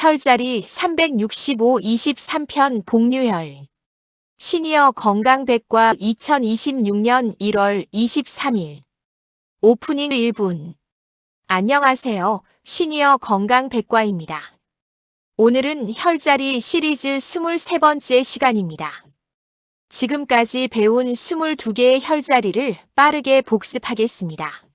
혈자리 365-23편 복류혈 시니어 건강백과 2026년 1월 23일 오프닝 1분 안녕하세요. 시니어 건강백과입니다. 오늘은 혈자리 시리즈 23번째 시간입니다. 지금까지 배운 22개의 혈자리를 빠르게 복습하겠습니다.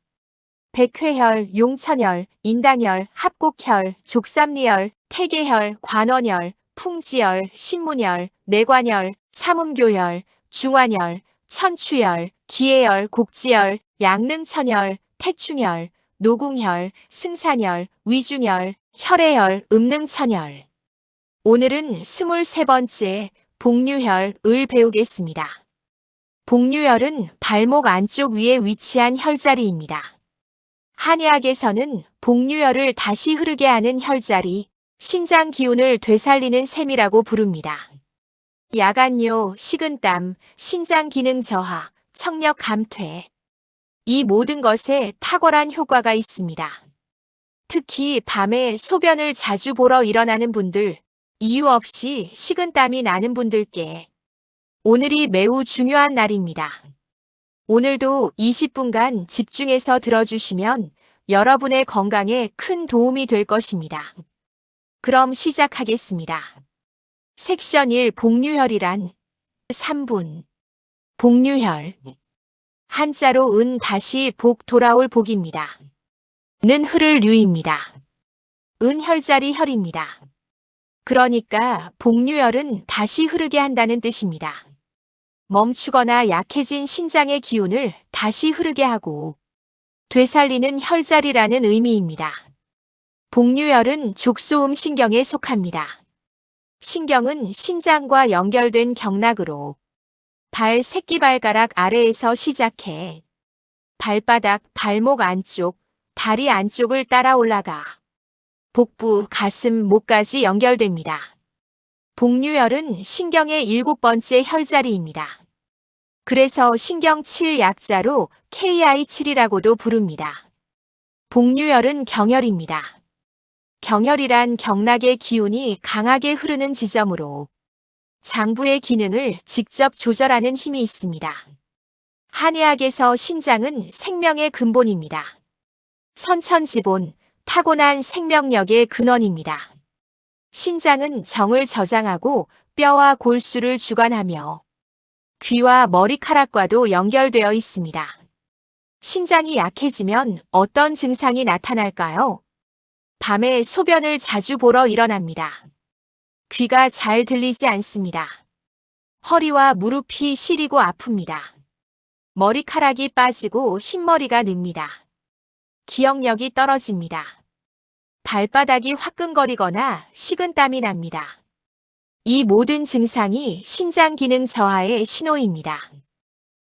백회혈, 용천혈, 인당혈, 합곡혈, 족삼리혈, 태계혈, 관원혈, 풍지혈, 신문혈, 내관혈, 삼음교혈, 중환혈, 천추혈, 기해혈, 곡지혈, 양릉천혈, 태충혈, 노궁혈, 승산혈, 위중혈, 혈해혈, 음릉천혈. 오늘은 23번째 복류혈을 배우겠습니다. 복류혈은 발목 안쪽 위에 위치한 혈자리입니다. 한의학에서는 복류혈을 다시 흐르게 하는 혈자리, 신장 기운을 되살리는 셈이라고 부릅니다. 야간요, 식은땀, 신장 기능 저하, 청력 감퇴. 이 모든 것에 탁월한 효과가 있습니다. 특히 밤에 소변을 자주 보러 일어나는 분들, 이유 없이 식은땀이 나는 분들께 오늘이 매우 중요한 날입니다. 오늘도 20분간 집중해서 들어주시면 여러분의 건강에 큰 도움이 될 것입니다. 그럼 시작하겠습니다. 섹션 1 복류혈이란 3분 복류혈 한자로 은 다시 복 돌아올 복입니다. 는 흐를 류입니다. 은 혈자리 혈입니다. 그러니까 복류혈은 다시 흐르게 한다는 뜻입니다. 멈추거나 약해진 신장의 기운을 다시 흐르게 하고 되살리는 혈자리라는 의미입니다. 복류혈은 족소음 신경에 속합니다. 신경은 신장과 연결된 경락으로 발 새끼발가락 아래에서 시작해 발바닥, 발목 안쪽, 다리 안쪽을 따라 올라가 복부, 가슴, 목까지 연결됩니다. 복류혈은 신경의 7번째 혈자리입니다. 그래서 신경 7 약자로 KI7이라고도 부릅니다. 복류혈은 경혈입니다. 경혈이란 경락의 기운이 강하게 흐르는 지점으로 장부의 기능을 직접 조절하는 힘이 있습니다. 한의학에서 신장은 생명의 근본입니다. 선천지본, 타고난 생명력의 근원입니다. 신장은 정을 저장하고 뼈와 골수를 주관하며 귀와 머리카락과도 연결되어 있습니다. 신장이 약해지면 어떤 증상이 나타날까요? 밤에 소변을 자주 보러 일어납니다. 귀가 잘 들리지 않습니다. 허리와 무릎이 시리고 아픕니다. 머리카락이 빠지고 흰머리가 늡니다. 기억력이 떨어집니다. 발바닥이 화끈거리거나 식은땀이 납니다. 이 모든 증상이 신장 기능 저하의 신호입니다.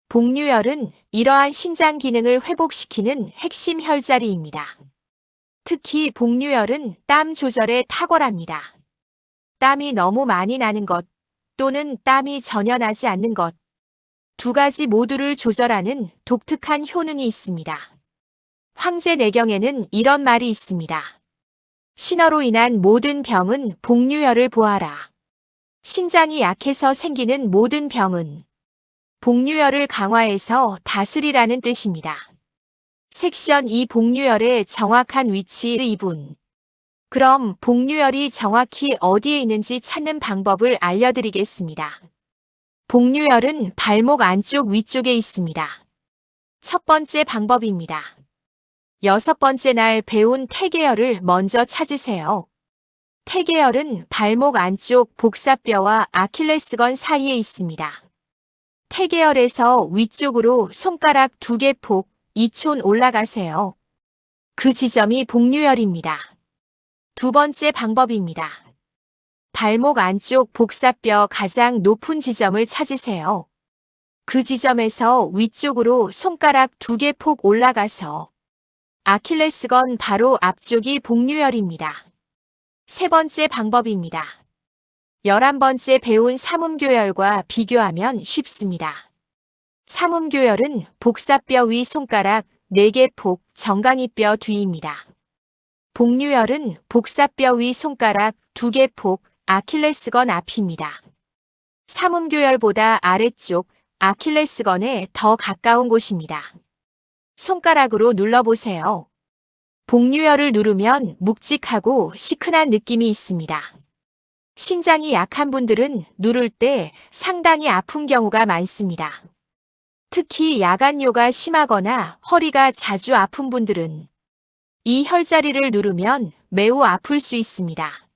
복류혈은 이러한 신장 기능을 회복시키는 핵심 혈자리입니다. 특히 복류혈은 땀 조절에 탁월합니다. 땀이 너무 많이 나는 것 또는 땀이 전혀 나지 않는 것, 두 가지 모두를 조절하는 독특한 효능이 있습니다. 황제내경에는 이런 말이 있습니다. 신어로 인한 모든 병은 복류혈을 보아라. 신장이 약해서 생기는 모든 병은 복류혈을 강화해서 다스리라는 뜻입니다. 섹션 2 복류혈의 정확한 위치 2분. 그럼 복류혈이 정확히 어디에 있는지 찾는 방법을 알려드리겠습니다. 복류혈은 발목 안쪽 위쪽에 있습니다. 첫 번째 방법입니다. 6번째 날 배운 태계혈을 먼저 찾으세요. 태계혈은 발목 안쪽 복사뼈와 아킬레스건 사이에 있습니다. 태계혈에서 위쪽으로 손가락 2개 폭 2촌 올라가세요. 그 지점이 복류혈입니다. 두 번째 방법입니다. 발목 안쪽 복사뼈 가장 높은 지점을 찾으세요. 그 지점에서 위쪽으로 손가락 2개 폭 올라가서 아킬레스건 바로 앞쪽이 복류혈입니다. 세 번째 방법입니다. 11번째 배운 삼음교혈과 비교하면 쉽습니다. 삼음교혈은 복사뼈 위 손가락 4개 폭 정강이뼈 뒤입니다. 복류열은 복사뼈 위 손가락 2개 폭, 아킬레스건 앞입니다. 삼음교열보다 아래쪽 아킬레스건에 더 가까운 곳입니다. 손가락으로 눌러보세요. 복류열을 누르면 묵직하고 시큰한 느낌이 있습니다. 신장이 약한 분들은 누를 때 상당히 아픈 경우가 많습니다. 특히 야간뇨가 심하거나 허리가 자주 아픈 분들은 이 혈자리를 누르면 매우 아플 수 있습니다.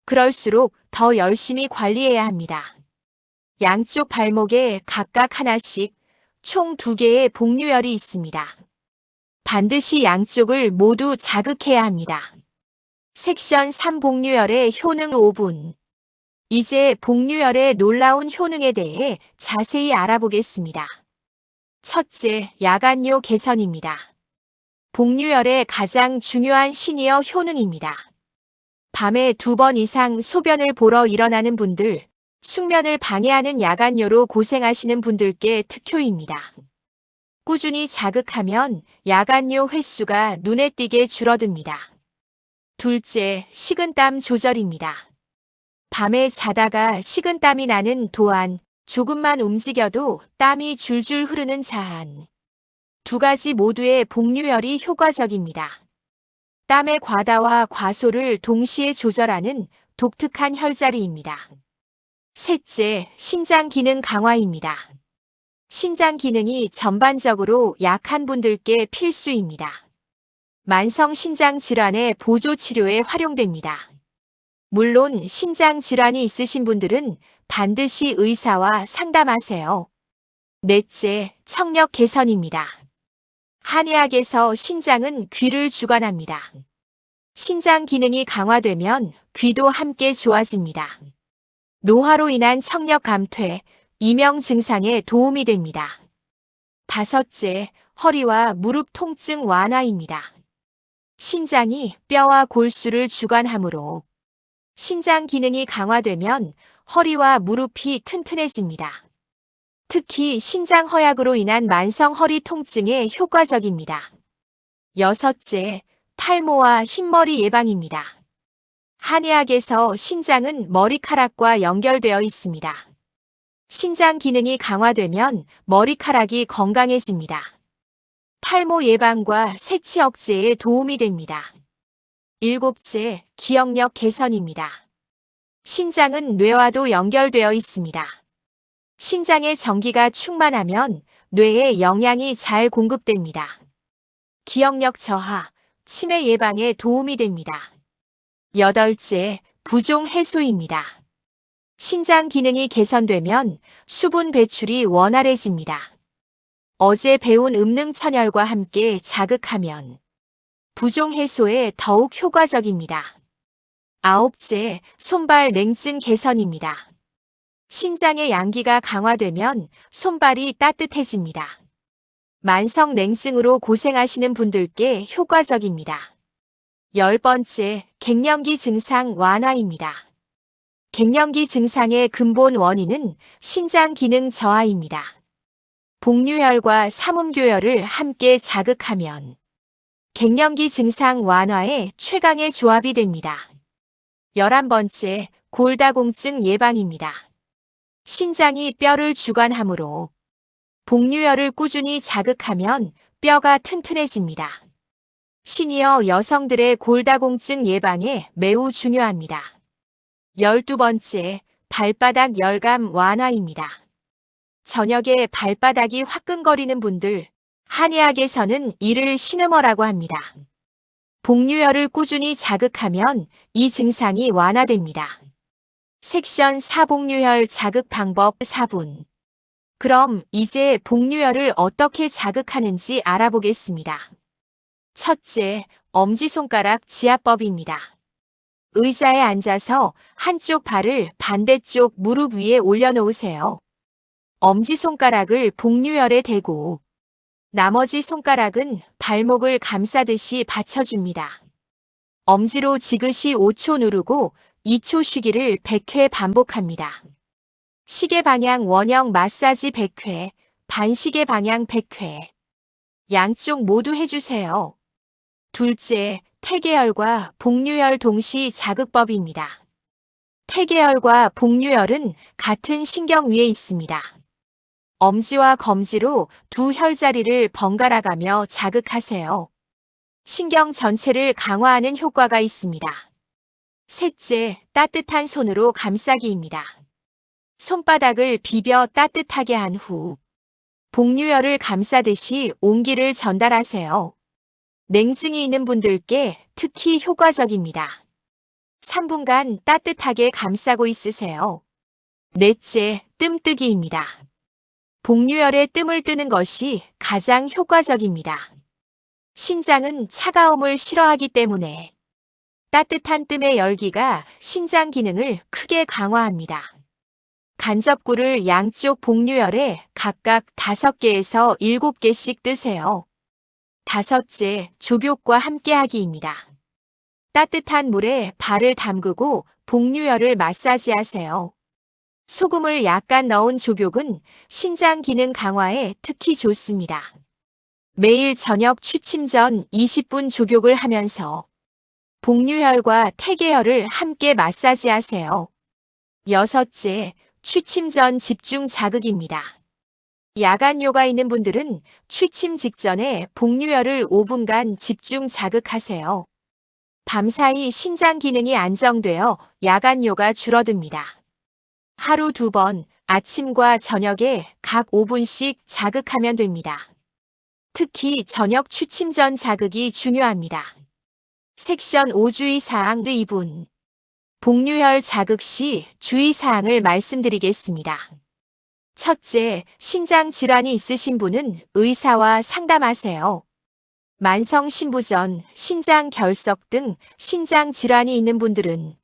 그럴수록 더 열심히 관리해야 합니다. 양쪽 발목에 각각 하나씩 총 2개의 복류열이 있습니다. 반드시 양쪽을 모두 자극해야 합니다. 섹션 3 복류열의 효능 5분. 이제 복류열의 놀라운 효능에 대해 자세히 알아보겠습니다. 첫째, 야간뇨 개선입니다. 복류열의 가장 중요한 시니어 효능입니다. 밤에 2번 이상 소변을 보러 일어나는 분들, 숙면을 방해하는 야간뇨로 고생하시는 분들께 특효입니다. 꾸준히 자극하면 야간뇨 횟수가 눈에 띄게 줄어듭니다. 둘째, 식은땀 조절입니다. 밤에 자다가 식은땀이 나는 도안, 조금만 움직여도 땀이 줄줄 흐르는 자한. 2가지 모두의 복류열이 효과적입니다. 땀의 과다와 과소를 동시에 조절하는 독특한 혈자리입니다. 셋째, 신장 기능 강화입니다. 신장 기능이 전반적으로 약한 분들께 필수입니다. 만성 신장 질환의 보조 치료에 활용됩니다. 물론 신장 질환이 있으신 분들은 반드시 의사와 상담하세요. 넷째, 청력 개선입니다. 한의학에서 신장은 귀를 주관합니다. 신장 기능이 강화되면 귀도 함께 좋아집니다. 노화로 인한 청력 감퇴, 이명 증상에 도움이 됩니다. 다섯째, 허리와 무릎 통증 완화입니다. 신장이 뼈와 골수를 주관하므로 신장 기능이 강화되면 허리와 무릎이 튼튼해집니다. 특히 신장 허약으로 인한 만성 허리 통증에 효과적입니다. 여섯째, 탈모와 흰머리 예방입니다. 한의학에서 신장은 머리카락과 연결되어 있습니다. 신장 기능이 강화되면 머리카락이 건강해집니다. 탈모 예방과 새치 억제에 도움이 됩니다. 일곱째, 기억력 개선입니다. 신장은 뇌와도 연결되어 있습니다. 신장에 전기가 충만하면 뇌에 영양이 잘 공급됩니다. 기억력 저하, 치매 예방에 도움이 됩니다. 여덟째, 부종 해소입니다. 신장 기능이 개선되면 수분 배출이 원활해집니다. 어제 배운 음능천열과 함께 자극하면 부종 해소에 더욱 효과적입니다. 아홉째, 손발 냉증 개선입니다. 신장의 양기가 강화되면 손발이 따뜻해집니다. 만성 냉증으로 고생하시는 분들께 효과적입니다. 10번째, 갱년기 증상 완화입니다. 갱년기 증상의 근본 원인은 신장 기능 저하입니다. 복류열과 삼음교열을 함께 자극하면 갱년기 증상 완화에 최강의 조합이 됩니다. 11번째, 골다공증 예방입니다. 신장이 뼈를 주관하므로 복류열을 꾸준히 자극하면 뼈가 튼튼해집니다. 시니어 여성들의 골다공증 예방에 매우 중요합니다. 12번째, 발바닥 열감 완화입니다. 저녁에 발바닥이 화끈거리는 분들, 한의학에서는 이를 신음어라고 합니다. 복류열을 꾸준히 자극하면 이 증상이 완화됩니다. 섹션 4 복류열 자극 방법 4분. 그럼 이제 복류열을 어떻게 자극하는지 알아보겠습니다. 첫째, 엄지손가락 지압법입니다. 의자에 앉아서 한쪽 발을 반대쪽 무릎 위에 올려놓으세요. 엄지손가락을 복류열에 대고 나머지 손가락은 발목을 감싸듯이 받쳐줍니다. 엄지로 지그시 5초 누르고 2초 쉬기를 100회 반복합니다. 시계 방향 원형 마사지 100회, 반시계 방향 100회. 양쪽 모두 해주세요. 둘째, 태계혈과 복류혈 동시 자극법입니다. 태계혈과 복류혈은 같은 신경 위에 있습니다. 엄지와 검지로 두 혈자리를 번갈아가며 자극하세요. 신경 전체를 강화하는 효과가 있습니다. 셋째, 따뜻한 손으로 감싸기입니다. 손바닥을 비벼 따뜻하게 한 후 복류혈을 감싸듯이 온기를 전달하세요. 냉증이 있는 분들께 특히 효과적입니다. 3분간 따뜻하게 감싸고 있으세요. 넷째, 뜸뜨기입니다. 복류혈에 뜸을 뜨는 것이 가장 효과적입니다. 신장은 차가움을 싫어하기 때문에 따뜻한 뜸의 열기가 신장 기능을 크게 강화합니다. 간접구를 양쪽 복류혈에 각각 5개에서 7개씩 뜨세요. 다섯째, 족욕과 함께하기입니다. 따뜻한 물에 발을 담그고 복류혈을 마사지하세요. 소금을 약간 넣은 족욕은 신장 기능 강화에 특히 좋습니다. 매일 저녁 취침 전 20분 족욕을 하면서 복류혈과 태계혈을 함께 마사지하세요. 여섯째, 취침 전 집중 자극입니다. 야간요가 있는 분들은 취침 직전에 복류혈을 5분간 집중 자극하세요. 밤사이 신장 기능이 안정되어 야간요가 줄어듭니다. 하루 2번, 아침과 저녁에 각 5분씩 자극하면 됩니다. 특히 저녁 취침 전 자극이 중요합니다. 섹션 5 주의사항 2분. 복류혈 자극 시 주의사항을 말씀드리겠습니다. 첫째, 신장 질환이 있으신 분은 의사와 상담하세요. 만성 신부전, 신장 결석 등 신장 질환이 있는 분들은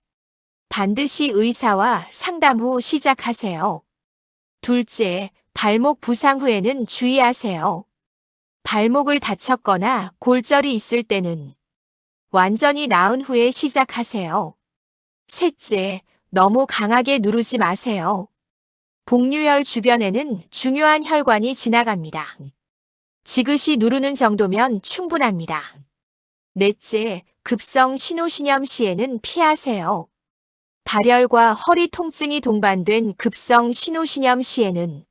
반드시 의사와 상담 후 시작하세요. 둘째, 발목 부상 후에는 주의하세요. 발목을 다쳤거나 골절이 있을 때는 완전히 나은 후에 시작하세요. 셋째, 너무 강하게 누르지 마세요. 복류혈 주변에는 중요한 혈관이 지나갑니다. 지그시 누르는 정도면 충분합니다. 넷째, 급성 신호신염 시에는 피하세요. 발열과 허리 통증이 동반된 급성 신호신염 시에는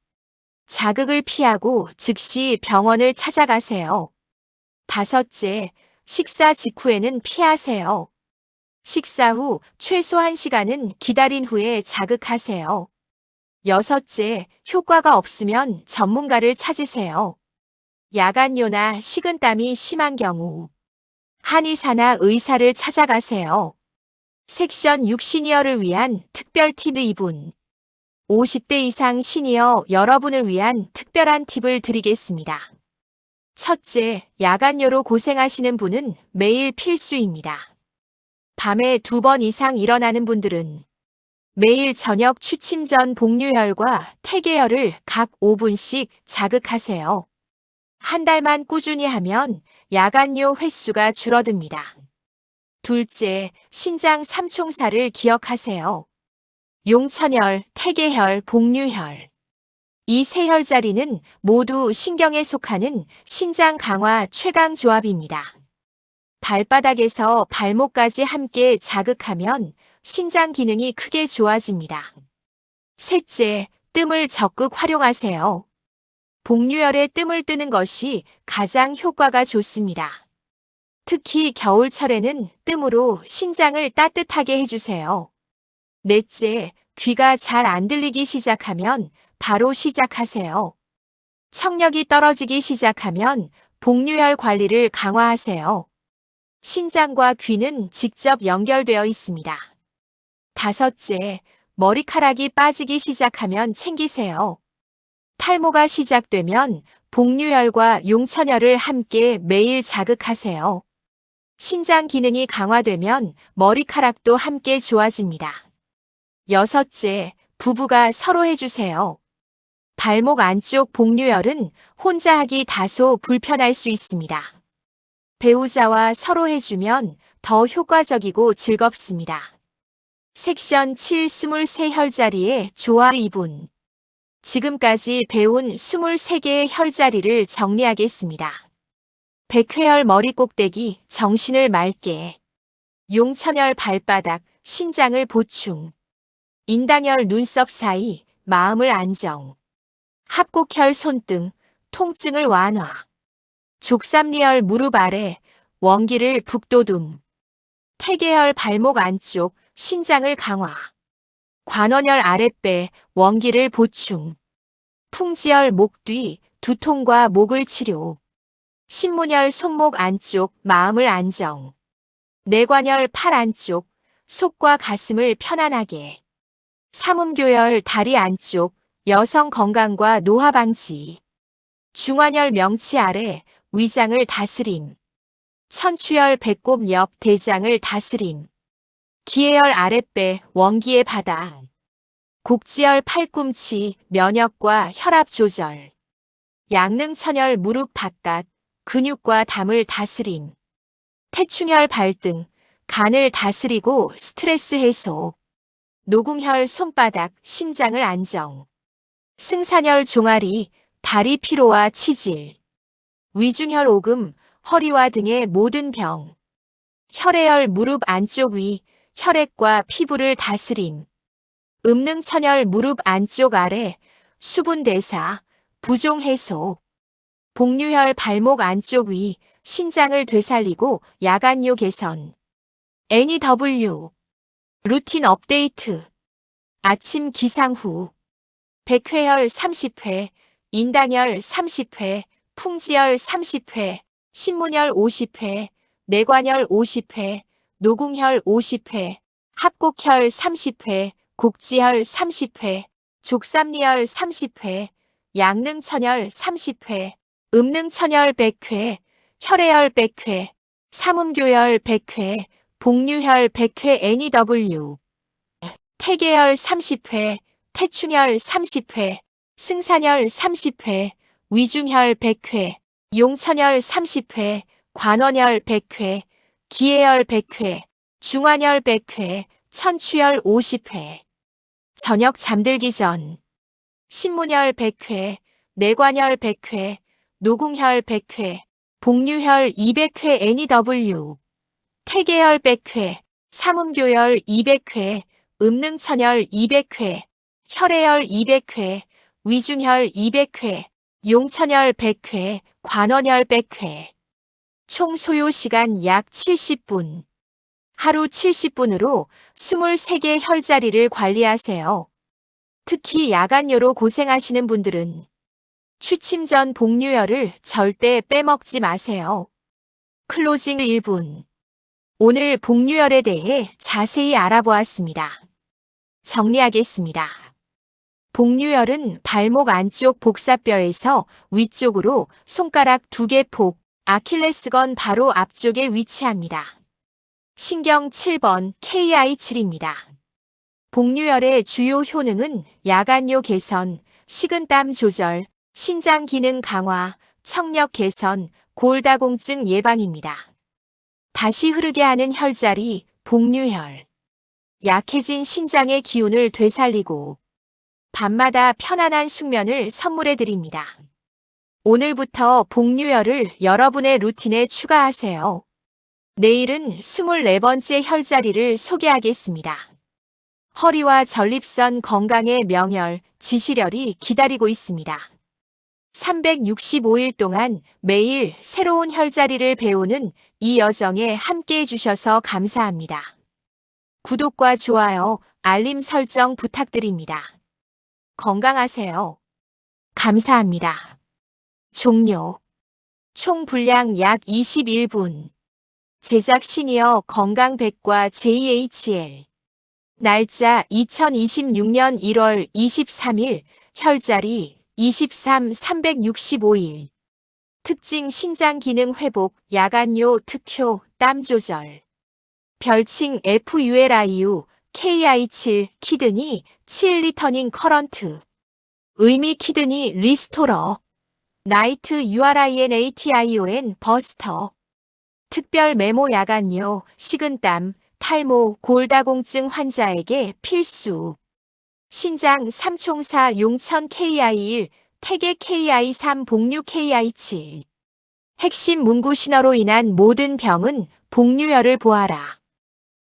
자극을 피하고 즉시 병원을 찾아가세요. 다섯째, 식사 직후에는 피하세요. 식사 후 최소 1시간은 기다린 후에 자극하세요. 여섯째, 효과가 없으면 전문가를 찾으세요. 야간요나 식은땀이 심한 경우 한의사나 의사를 찾아가세요. 섹션 6 시니어를 위한 특별 팁 2분. 50대 이상 시니어 여러분을 위한 특별한 팁을 드리겠습니다. 첫째, 야간요로 고생하시는 분은 매일 필수입니다. 밤에 2번 이상 일어나는 분들은 매일 저녁 취침 전 복류혈과 태계혈을 각 5분씩 자극하세요. 한 달만 꾸준히 하면 야간요 횟수가 줄어듭니다. 둘째, 신장 삼총사를 기억하세요. 용천혈, 태계혈, 복류혈. 이 세 혈자리는 모두 신경에 속하는 신장 강화 최강 조합입니다. 발바닥에서 발목까지 함께 자극하면 신장 기능이 크게 좋아집니다. 셋째, 뜸을 적극 활용하세요. 복류혈에 뜸을 뜨는 것이 가장 효과가 좋습니다. 특히 겨울철에는 뜸으로 신장을 따뜻하게 해주세요. 넷째, 귀가 잘 안 들리기 시작하면 바로 시작하세요. 청력이 떨어지기 시작하면 복류혈 관리를 강화하세요. 신장과 귀는 직접 연결되어 있습니다. 다섯째, 머리카락이 빠지기 시작하면 챙기세요. 탈모가 시작되면 복류혈과 용천혈을 함께 매일 자극하세요. 신장 기능이 강화되면 머리카락도 함께 좋아집니다. 여섯째, 부부가 서로 해주세요. 발목 안쪽 복류혈은 혼자 하기 다소 불편할 수 있습니다. 배우자와 서로 해주면 더 효과적이고 즐겁습니다. 섹션 7 23혈자리의 조화 2분. 지금까지 배운 23개의 혈자리를 정리하겠습니다. 백회열 머리 꼭대기 정신을 맑게. 용천열 발바닥 신장을 보충. 인당열 눈썹 사이 마음을 안정. 합곡혈 손등 통증을 완화. 족삼리열 무릎 아래 원기를 북돋움. 태계열 발목 안쪽 신장을 강화. 관원열 아랫배 원기를 보충. 풍지열 목 뒤 두통과 목을 치료. 신문열 손목 안쪽 마음을 안정. 내관열 팔 안쪽 속과 가슴을 편안하게. 삼음교열 다리 안쪽 여성 건강과 노화 방지. 중환열 명치 아래 위장을 다스림. 천추열 배꼽 옆 대장을 다스림. 기해열 아랫배 원기의 바다. 곡지열 팔꿈치 면역과 혈압 조절. 양릉천열 무릎 바깥 근육과 담을 다스림. 태충혈 발등 간을 다스리고 스트레스 해소. 노궁혈 손바닥 심장을 안정. 승산혈 종아리 다리 피로와 치질. 위중혈 오금 허리와 등의 모든 병. 혈액열 무릎 안쪽 위 혈액과 피부를 다스림. 음능천열 무릎 안쪽 아래 수분 대사 부종 해소. 복류혈 발목 안쪽 위 신장을 되살리고 야간요 개선. NEW 루틴 업데이트. 아침 기상 후. 백회열 30회, 인당열 30회, 풍지열 30회, 신문열 50회, 내관열 50회, 노궁혈 50회, 합곡혈 30회, 곡지혈 30회, 족삼리열 30회, 양릉천열 30회, 음능천열 100회, 혈액열 100회, 삼음교열 100회, 복류혈 100회 NEW, 태계열 30회, 태충혈 30회, 승산혈 30회, 위중혈 100회, 용천혈 30회, 관원혈 100회, 기해열 100회, 중환혈 100회, 천추혈 50회. 저녁 잠들기 전. 신문혈 100회, 내관혈 100회, 노궁혈 100회, 복류혈 200회 NEW, 태계열 100회, 삼음교열 200회, 음능천열 200회, 혈액열 200회, 위중혈 200회, 용천열 100회, 관원열 100회. 총 소요 시간 약 70분. 하루 70분으로 23개 혈자리를 관리하세요. 특히 야간요로 고생하시는 분들은 취침 전 복류혈을 절대 빼먹지 마세요. 클로징 1분. 오늘 복류혈에 대해 자세히 알아보았습니다. 정리하겠습니다. 복류혈은 발목 안쪽 복사뼈에서 위쪽으로 손가락 2개 폭, 아킬레스건 바로 앞쪽에 위치합니다. 신경 7번 KI7입니다. 복류혈의 주요 효능은 야간요 개선, 식은땀 조절, 신장 기능 강화, 청력 개선, 골다공증 예방입니다. 다시 흐르게 하는 혈자리, 복류혈. 약해진 신장의 기운을 되살리고 밤마다 편안한 숙면을 선물해 드립니다. 오늘부터 복류혈을 여러분의 루틴에 추가하세요. 내일은 24번째 혈자리를 소개하겠습니다. 허리와 전립선 건강의 명혈, 지시혈이 기다리고 있습니다. 365일 동안 매일 새로운 혈자리를 배우는 이 여정에 함께해 주셔서 감사합니다. 구독과 좋아요, 알림 설정 부탁드립니다. 건강하세요. 감사합니다. 종료. 총 분량 약 21분. 제작 시니어 건강백과 JHL. 날짜 2026년 1월 23일, 혈자리 23 365일. 특징 신장 기능 회복, 야간요 특효, 땀 조절. 별칭 FULIU, KI7, 키드니, 7 리터닝 커런트. 의미 키드니 리스토러. 나이트 URINATION 버스터. 특별 메모 야간요, 식은땀, 탈모, 골다공증 환자에게 필수. 신장 3총사 용천 KI1, 태계 KI3 복류 KI7. 핵심 문구 신호로 인한 모든 병은 복류열을 보아라.